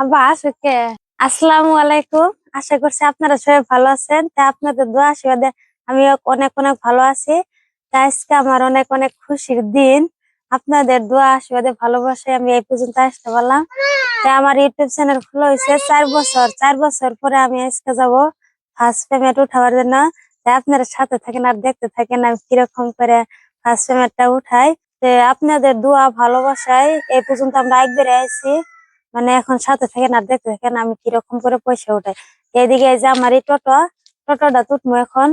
আব্বা আসুকে আসসালামু আলাইকুম। আশা করছি আপনারা সবাই ভালো আছেন। তা আপনাদের দোয়া আশীর্বাদে আমি অনেক অনেক ভালো আছি। তা আজকে আমার অনেক অনেক খুশির দিন। আপনাদের দোয়া আশীর্বাদে ভালোবাসায় আমি এই পর্যন্ত আসতে পারলাম। তা আমার ইউটিউব চ্যানেল খোলা হয়েছে 4 বছর। 4 বছর পরে আমি আজকে যাব ফার্স্ট পেমেন্ট উঠাবার জন্য। তা আপনারা সাথে থাকেন আর দেখতে থাকেন আমি কিরকম করে ফার্স্ট পেমেন্টটা উঠাই। তো আপনাদের দোয়া ভালোবাসায় এই পর্যন্ত আমরা একবারে আছি। মানে এখন সাথে থাকেন আর দেখতে থাকেন আমি কিরকম করে পয়সা উঠাই। এইদিকে এই যে আমার এই টোটোটা তুটমো এখন।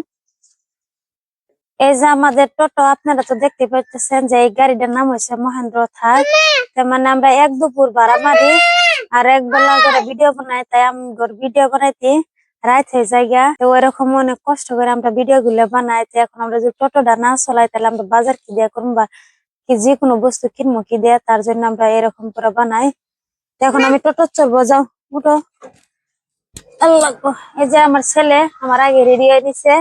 এই যে আমাদের টোটো, আপনারা তো দেখতে পাচ্ছেন যে এই গাড়িটার নাম হয়েছে মহেন্দ্র থার। মানে আমরা এক দুপুর ভাড়া মারি আর এক বেলা করে ভিডিও বানাই, তাই আমি ভিডিও বানাইতে রাত হয়ে জায়গা। তো ওইরকম অনেক কষ্ট করে আমরা ভিডিও গুলো বানাই। তো এখন আমরা যদি টোটোটা না চলাই তাহলে আমরা বাজার কি দিয়ে করবো বা কি যে কোনো বস্তু কিনবো কি দিয়ে, তার জন্য আমরা এরকম করে বানাই। তো এখন আমি টোটো চলবো, যাও উঠো। আল্লাহ গো, এই যে আমার ছেলে আমার আগে রেডি হয়ে দিছে।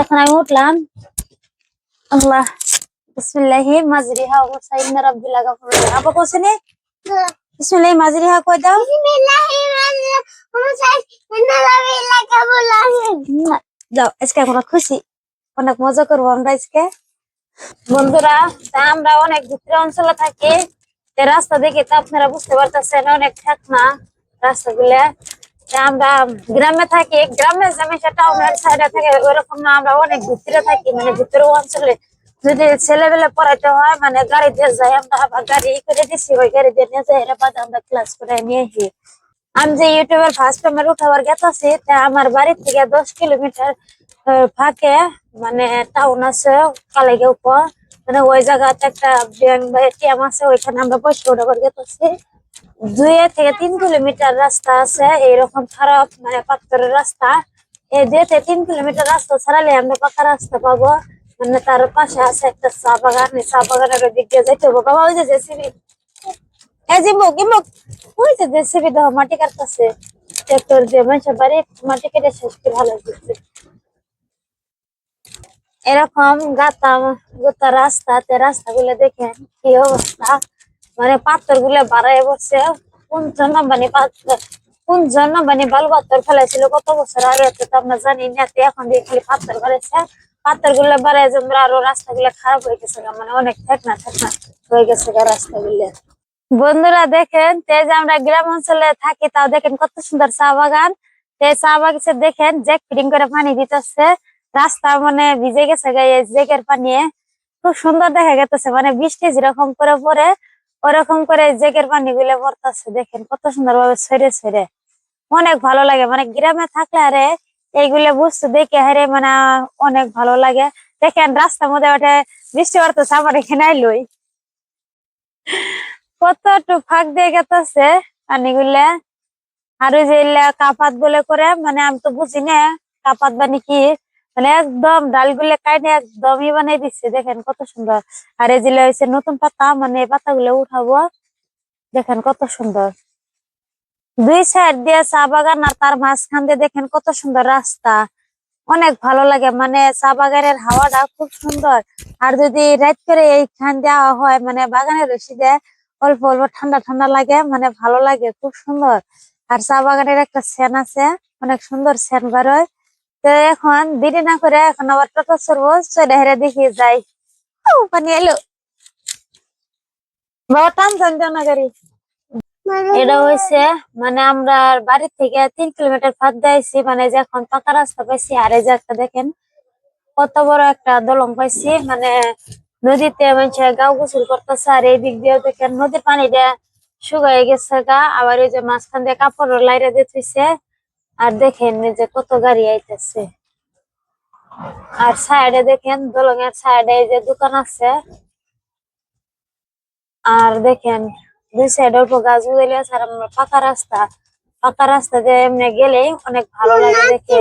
এখন আমি উঠলাম। আল্লাহ, বিসমিল্লাহি মাজরিহা ওয়া সাইয়্যিদনা রাব্বিল গাফুর রাহিম। আপা কোসে নে বিসমিল্লাহি মাজরিহা কই দাও। বিসমিল্লাহি মাজরিহা ওয়া সাইয়্যিদনা রাব্বিল গাফুর রাহিম। যাও, আজকে আমরা খুশি, অনেক মজা করবো আমরা আজকে। বন্ধুরা, তা আমরা অনেক ভিতরে অঞ্চলে থাকি। রাস্তা দেখে তো আপনারা বুঝতে পারতেছেন অনেক ঠেকনা রাস্তাগুলা। আমরা গ্রামে থাকি, গ্রামে যেমন টাউনের সাইডে থাকে ওইরকম না, আমরা অনেক ভিতরে থাকি, মানে ভিতরে অঞ্চলে। যদি ছেলেবেলে পড়াইতে হয় মানে গাড়ি দিয়ে যাই আমরা, আবার গাড়ি করে দিচ্ছি, ওই গাড়ি দিয়ে নিয়ে যাই, এর বাদে আমরা ক্লাস করে নিয়ে আসি। আমি যে ইউটিউবের ফার্স্ট পেমেন্ট উঠাবার গেছি, তা আমার বাড়ি থেকে 10 কিলোমিটার ফাঁকে মানে টাউন আছে কালাইগে উপর। মানে ওই জায়গাতে একটা ব্যাংক বা এটিএম আছে, ওইখানে আমরা পয়সা উঠাবার গেছি। 2 থেকে 3 কিলোমিটার রাস্তা আছে এইরকম খারাপ, মানে পাথরের রাস্তা। এই 2 থেকে 3 কিলোমিটার রাস্তা ছাড়ালে আমরা পাকা রাস্তা পাবো। মানে তার পাশে আছে একটা চা বাগান, এই চা বাগানের দিক দিয়ে যাইতে হবে। বাবা ওই যে জেসিবি, এই জিমুক ইমুক, ওই যে জেসিবি দাও মাটি কাটতেছে, ট্রাক্টর দিয়ে মানুষের বাড়ি মাটি কেটে শেষ করে ভালো দিচ্ছে। এরকম গোতা রাস্তাতে রাস্তাগুলো দেখেন কি অবস্থা, মানে পাথর গুলো বাড়াই বসছে। কোন জন্য বালু পাথর ফেলাইছিল কত বছর আগে, তো আমরা জানি না। এখন দিয়ে খালি পাথর বাড়াইছে, পাথর গুলো বাড়াই জন্য আরো রাস্তাগুলো খারাপ হয়ে গেছে, মানে অনেক ঠেকনা ঠেকনা হয়ে গেছে রাস্তাগুলো। বন্ধুরা দেখেন, তে যে আমরা গ্রাম অঞ্চলে থাকি, তাও দেখেন কত সুন্দর চা বাগান। চা বাগিচে দেখেন জ্যাক ফিটিং করে পানি দিতেছে, রাস্তা মানে ভিজে গেছে গায়ে জেকের পানি। খুব সুন্দর দেখা গেছে, মানে বৃষ্টি যেরকম করে পরে ওরকম করে জেকের পানি গুলো পড়তেছে। দেখেন কত সুন্দর ভাবে ছেড়ে ছেড়ে, অনেক ভালো লাগে। মানে গ্রামে থাকলে আরে এইগুলো বুঝতে দেখে হারে মানে অনেক ভালো লাগে। দেখেন রাস্তার মধ্যে ওঠে বৃষ্টি পড়তেছে, আমার এখানে আইলই কতটুকু ফাঁক দিয়ে গেছে পানিগুলা। আর ওই যে কাপাত বলে করে, মানে আমি তো বুঝি না কাপাত মানে কি, মানে একদম ডালগুলো কাটে একদমই বানাই দিচ্ছে। দেখেন কত সুন্দর। আর এই যে হয়েছে নতুন পাতা, মানে এই পাতাগুলো উঠাবো। দেখেন কত সুন্দর, 2 সাইড দিয়ে চা বাগান আর তার মাঝখান দিয়ে দেখেন কত সুন্দর রাস্তা। অনেক ভালো লাগে, মানে চা বাগানের হাওয়াটা খুব সুন্দর। আর যদি রাত করে এইখান দেওয়া হয় মানে বাগানের রশি দেয়, অল্প অল্প ঠান্ডা ঠান্ডা লাগে, মানে ভালো লাগে খুব সুন্দর। আর চা বাগানের একটা সেন আছে, অনেক সুন্দর সেন বেরোয়। তো এখন দেরি না করে এখন আবার টোটো চড়বো, চলে হেরে দেখি যাই। পানি এলো, বাবা টান টান না গাড়ি। এটা হয়েছে মানে আমরা বাড়ি থেকে 3 কিলোমিটার ফাঁক দিয়েছি, মানে যে এখন পাকা রাস্তা পাইছি। আর এই যে একটা দেখেন কত বড় একটা দলং পাইছি, মানে নদীতে মানুষের গাও গোসল করতেছে। আর এই দিক দিয়ে দেখেন নদীর পানি দিয়ে শুকাই গেছে গা, আবার ওই যে মাঝখান দিয়ে কাপড় লাইরে দিতেছে। আর দেখেন এই যে কত গাড়ি আইতেছে। আর সাইডে দেখেন দলং এর সাইডে এই যে দোকান আছে। আর দেখেন 2 সাইডে অল্প গাছ বুঝাইলে আছে। আর আমরা পাকা রাস্তা, পাকা রাস্তা দিয়ে এমনি গেলে অনেক ভালো লাগে দেখে।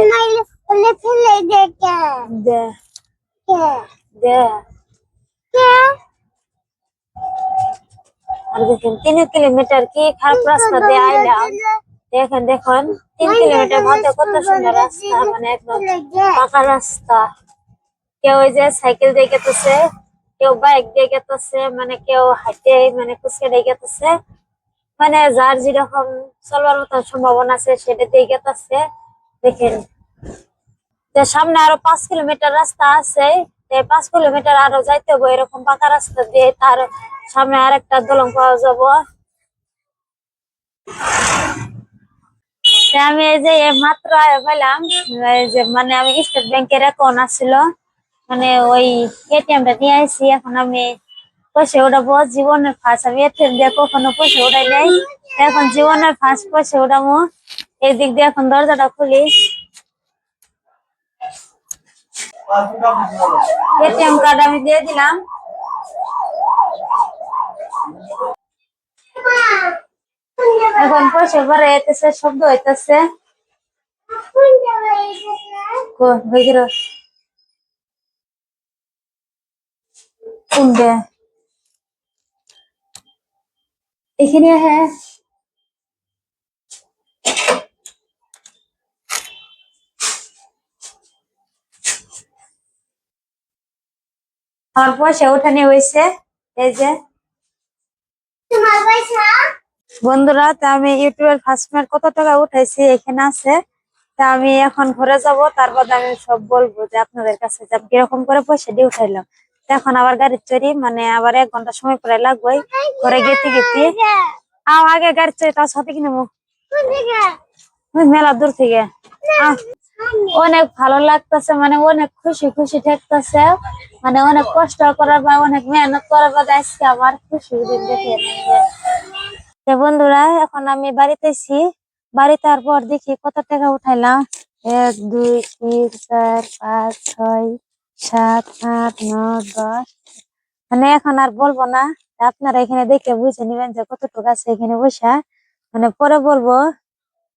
আর দেখেন 3 কিলোমিটার কি খারাপ রাস্তা দিয়ে আইলাম। দেখেন দেখুন 3 কিলোমিটার ভাবতে কত সুন্দর রাস্তা, মানে একদম পাকা রাস্তা। কেউ ওই যে সাইকেল দিয়ে গেতেছে, কেউ বাইক দিয়ে গেতেছে, মানে কেউ হাঁটে মানে কুচকে দিয়ে গেতেছে। মানে যার যেরকম চলবার মতো সম্ভাবনা আছে সেটা দিয়ে গেতাছে। দেখেন যে সামনে আরো 5 কিলোমিটার রাস্তা আছে, 5 কিলোমিটার আরো যাইতে হবে এরকম পাকা রাস্তা দিয়ে, তার সামনে আরেকটা দলং পাওয়া যাবো। আমি এই যে মাত্র পেলাম, এই যে মানে আমি স্টেট ব্যাংকের অ্যাকাউন্ট আসছিল, মানে ওই এটিএম টা নিয়ে আসি। এখন আমি পয়সা উঠাবো, জীবনের ফার্স্ট আমি এটিএম দিয়ে কখনো পয়সা উঠাই নাই, এখন জীবনের ফার্স্ট পয়সা উঠাবো। এই দিক দিয়ে এখন দরজাটা খুলি, এটিএম কার্ড আমি দিয়ে দিলাম। এখন পয়সা ভরে যেতেছে, শব্দ হইতেছে। কোনটা এখানে? হ্যাঁ, আমার পয়সা উঠানি হয়েছে। এই যে বন্ধুরা, তা আমি ইউটিউবের ফার্স্ট পেমেন্ট কত টাকা উঠাইছি এখানে আছে। তা আমি এখন ঘরে যাব, তারপর আমি সব বলবো যে আপনাদের কাছে যে আমি কিরকম করে পয়সা দিয়ে উঠাইলাম। তা এখন আবার গাড়ির চড়ি, মানে আবার 1 ঘন্টা সময় পরে লাগবে ঘরে গেতে গেতে। আগে গাড়ির চড়ি, তার সাথে কিনে মেলা দূর থেকে। আহ, অনেক ভালো লাগতেছে, মানে অনেক খুশি খুশি ঠেকতেছে, মানে অনেক কষ্ট করার বা অনেক মেহনত করার পর আজকে আমার খুশি দিন দেখে। তো বন্ধুরা, এখন আমি বাড়িতেছি, বাড়িতে আর পর দেখি কত টাকা উঠাইলাম। 1 2 3 4 5 6 7 8 9 10। মানে এখন আর বলবো না, আপনারা এখানে দেখে বুঝে নিবেন যে কতটুকু আছে এখানে বসা, মানে পরে বলবো।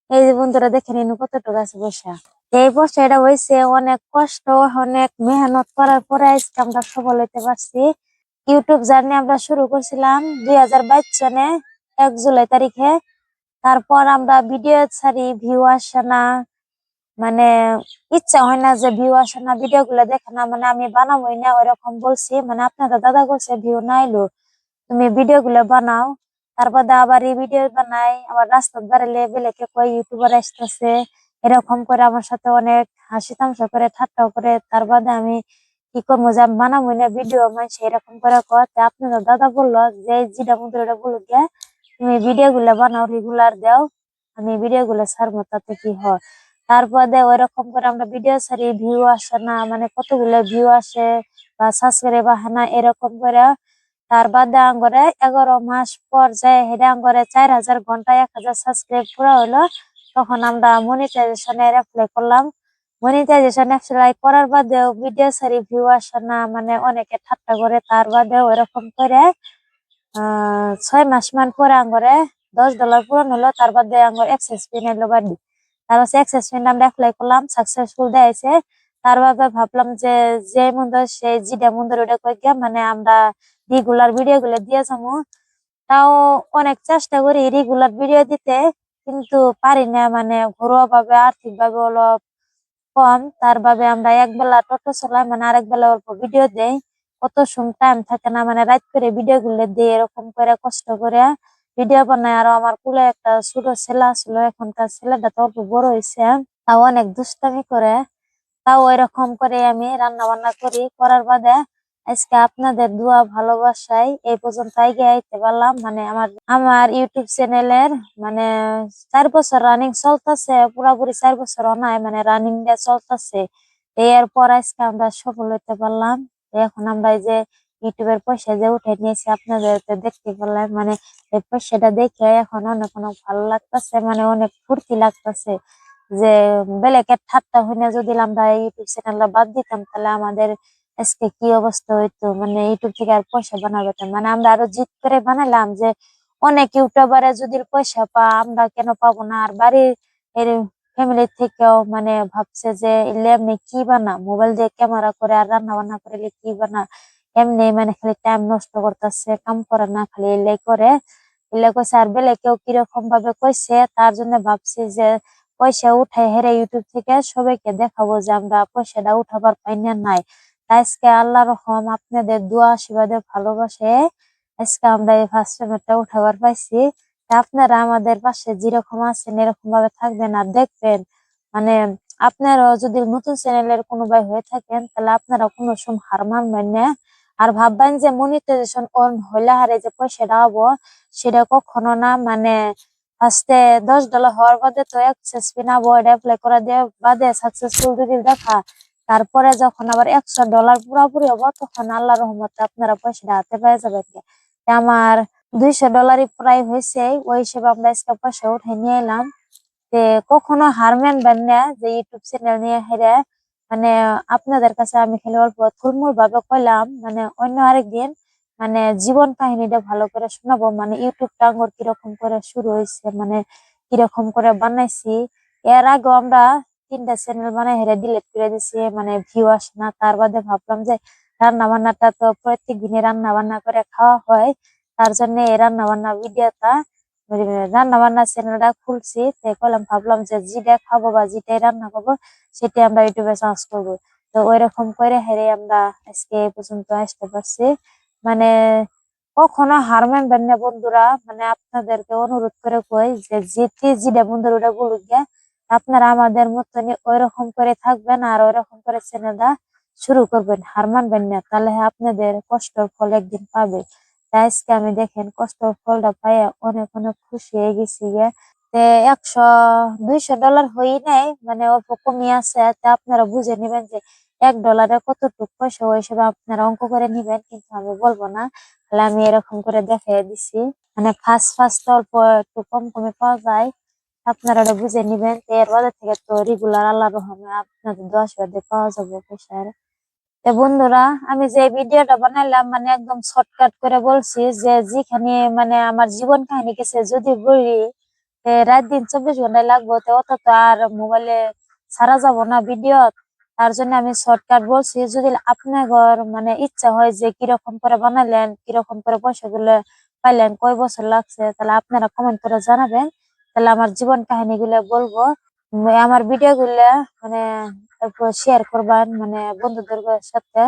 এই যে বন্ধুরা দেখে নিন কতটুকু আছে বসা। এই বসা এটা হয়েছে অনেক কষ্ট, অনেক মেহনত করার পরে আজকে আমরা সফল হইতে পারছি। ইউটিউব জার্নি আমরা শুরু করছিলাম 2022 সনে 1 জুলাই তারিখে। তারপর আমরা ভিডিও ছাড়ি, ভিউ আসে না, মানে ইচ্ছা হয় না যে ভিউ আসে না, ভিডিও গুলো দেখে না, মানে আমি বানাবোই না ওইরকম বলছি। মানে আপনাদের দাদা বলছে ভিউ না এলো, তুমি ভিডিও গুলো বানাও। তারপর আবার এই ভিডিও বানাই, আবার রাস্তা বেরোলে বেলেকে কয় ইউটিউবার আসতেছে, এরকম করে আমার সাথে অনেক হাসি তামাশা করে ঠাট্টাও করে। তার বাদে আমি কি করবো যে আমি বানাবো না ভিডিও, মানে এরকম করে কথা আপনাদের দাদা বললো যে যেটা মন্দির ওটা বললো গিয়া তুমি ভিডিও গুলা বানাও, রেগুলার দাও, আমি ভিডিও গুলা ছাড়বো, তাতে কি হয়। তারপরে ওইরকম করে আমরা ভিডিও ছাড়ি, ভিউ আসে না, মানে কতগুলো ভিউ আসে বা সাবস্ক্রাইব আসে না এরকম করে। তার বাদে আঙ্গরে 11 মাস পর যায় হেডে আঙ্গরে 4000 ঘন্টায় 1000 সাবস্ক্রাইব পুরা হলো। তখন আমরা মনিটাইজেশনে অ্যাপ্লাই করলাম। মনিটাইজেশন অ্যাপ্লাই করার বাদেও ভিডিও ছাড়ি, ভিউ আসে না, মানে অনেকে ঠাট্টা করে। তার বাদেও এরকম করে 6 মাস মান পরে আঙ্গরে $10 পূরণ হলো। তার বাদে আঙ্গর এক্সেস পিন এলো বাড়ি। তার হচ্ছে এক্সেস পিন আমরা অ্যাপ্লাই করলাম, সাকসেসফুল দেখাইছে। তার বাদে ভাবলাম যে যে মন্দির সেই জিডা মন্দির ওটা কই গিয়া মানে আমরা রেগুলার ভিডিও গুলো দিয়ে যাবো। তাও অনেক চেষ্টা করি রেগুলার ভিডিও দিতে, কিন্তু পারি না, মানে ঘরোয়া ভাবে আর্থিক ভাবে হলো কম। তার ভাবে আমরা একবেলা টোটো চালাই, মানে আরেক বেলা অল্প ভিডিও দেই। কত সময় টাইম থাকে না, মানে রাত করে ভিডিও গুলো দিয়ে এরকম করে কষ্ট করে ভিডিও বানাই। আর আমার কুলে একটা ছোট ছেলে ছিল, এখনকার ছেলেটা তো অল্প বড় হয়েছে, তাও অনেক দুষ্টামি করে। তাও এরকম করে আমি রান্না বান্না করি, করার বাদে আজকে আপনাদের দোয়া ভালোবাসায় এই পর্যন্ত এগিয়ে আইতে পারলাম। মানে আমার আমার ইউটিউব চ্যানেলের মানে 4 বছর রানিং চলতেছে, পুরাপুরি 4 বছর নাই, মানে রানিং দিয়ে চলতেছে। এরপর আজকে আমরা সফল হইতে পারলাম। এখন আমরা এই যে ইউটিউবের পয়সা যে উঠে নিয়েছি আপনাদের তো দেখতে পারলাম, মানে এই পয়সাটা দেখে এখন অনেক অনেক ভালো লাগতেছে, মানে অনেক ফুর্তি লাগতেছে। যে বেলেকের ঠাট্টা হইনা যদি আমরা ইউটিউব চ্যানেলটা বাদ দিতাম, তাহলে আমাদের আজকে কি অবস্থা হইতো, মানে ইউটিউব থেকে আর পয়সা বানাবে না। মানে আমরা আরো জিদ করে বানালাম যে অনেক ইউটিউবারে যদি পয়সা আমরা কেন পাবো না। আর বাড়ির এর ফ্যামিলি থেকেও মানে ভাবছে যে এলে এমনি কি বানা, মোবাইল দিয়ে ক্যামেরা করে আর রান্না বান্না করে কি বানা, এমনি মানে খালি টাইম নষ্ট করতেছে, কাম করে না, খালি এলে করে। এলে কইছে আর বেলে কেউ কিরকম ভাবে কইছে, তার জন্য ভাবছি যে পয়সা উঠাই হেরে ইউটিউব থেকে সবাইকে দেখাবো যে আমরা পয়সাটা উঠাবার পাই না নাই। তাই আজকে আল্লাহ রহম আপনাদের দোয়া আশীর্বাদে ভালোবাসে আজকে আমরা এই ফার্স্ট পেমেন্টটা উঠাবার পাইছি। তা আপনারা আমাদের পাশে যেরকম আছেন এরকম ভাবে থাকবেন আর দেখবেন। মানে আপনারাও যদি নতুন চ্যানেলের কোনো ভাই হয়ে থাকেন তাহলে আপনারা কোনো সময় হার মানবেন না। আর ভাববেন যে মনিটাইজেশন অন হইলে হারে যে পয়সাটা হবো সেটা কখনো না। মানে ফার্স্টে $10 হওয়ার বাদে তো অ্যাক্সেস ফি না এটা অ্যাপ্লাই করা দিয়ে বাদে সাকসেসফুল যদি দেখা, তারপরে যখন আবার $100 পুরোপুরি হবো তখন আল্লাহ রহমতে আপনারা পয়সাটা হাতে পেয়ে যাবেন। তা আমার $200 প্রায় হয়েছে, ওই হিসেবে আমরা আজকে পয়সা উঠে নিয়ে এলাম। যে কখনো হার মানবেন না যে ইউটিউব চ্যানেল নিয়ে হেরে। মানে আপনাদের কাছে আমি খালি অল্প থুলমূল ভাবে কইলাম, মানে অন্য আরেকদিন মানে জীবন কাহিনীটা ভালো করে শোনাবো। মানে ইউটিউবটা আঙ্গর কিরকম করে শুরু হয়েছে, মানে কিরকম করে বানাইছি। এর আগে আমরা 3টা চ্যানেল বানাই হেরে ডিলিট করে দিছি, মানে ভিউ আসে না। তার বাদে ভাবলাম যে রান্না বান্নাটা তো প্রত্যেক দিনে রান্না বান্না করে খাওয়া হয়, তার জন্য এই রান্না বান্না ভিডিওটা রান্না বান্না চ্যানেলটা খুলছি। তো ভাবলাম যে যেটা খাবো বা যেটাই রান্না করবো সেটাই আমরা ইউটিউবে সার্চ করবো। তো ওই রকম করে হেরে আমরা আজকে এই পর্যন্ত আসতে পারছি। মানে কখনো হার মানবেন না বন্ধুরা। মানে আপনাদেরকে অনুরোধ করে কই যে যেটি যেটা বন্ধুরা ওটা বলুক গে, আপনারা আমাদের মতনই ওই রকম করে থাকবেন আর ওই রকম করে চ্যানেলটা শুরু করবেন, হার মানবেন না। তাহলে আপনাদের কষ্টের ফল একদিন পাবে। তাই আজকে আমি দেখেন কষ্টের ফলটা পাই অনেক অনেক খুশি হয়ে গেছি গে। তে 100-200 ডলার হই নাই, মানে অল্প কমই আছে। তা আপনারা বুঝে নিবেন যে $1 কতটুকু পয়সা, ওই হিসেবে আপনারা অঙ্ক করে নিবেন, কিন্তু আমি বলবো না। তাহলে আমি এরকম করে দেখাই দিছি। মানে ফার্স্ট ফার্স্ট অল্প একটু কম কমে পাওয়া যায়, আপনারা ওটা বুঝে নিবেন। তো এর বাজার থেকে তো রেগুলার আল্লাহ রহমে আপনাদের 10 পাওয়া যাবে পয়সা। তো বন্ধুরা, আমি যে ভিডিওটা বানাইলাম মানে একদম শর্টকাট করে বলছি যে যেখানে মানে আমার জীবন কাহিনী গেছে যদি বলি রাত দিন 24 ঘন্টায় লাগবো, তো অত তো আর মোবাইলে ছাড়া যাব না ভিডিও। তার জন্য আমি শর্টকাট বলছি। যদি আপনার মানে ইচ্ছা হয় যে কিরকম করে বানালেন, কিরকম করে পয়সাগুলো পাইলেন, কয় বছর লাগছে, তাহলে আপনারা কমেন্ট করে জানাবেন। তাহলে আমার জীবন কাহিনী গুলো বলবো। আমার ভিডিও গুলা মানে তারপর শেয়ার করবেন মানে বন্ধুদের সাথে।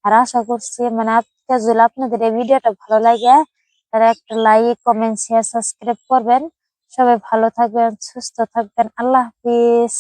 আর আশা করছি মানে আজকে যদি আপনাদের এই ভিডিওটা ভালো লাগে তারা একটা লাইক কমেন্ট শেয়ার সাবস্ক্রাইব করবেন। সবাই ভালো থাকবেন, সুস্থ থাকবেন। আল্লাহ হাফিজ।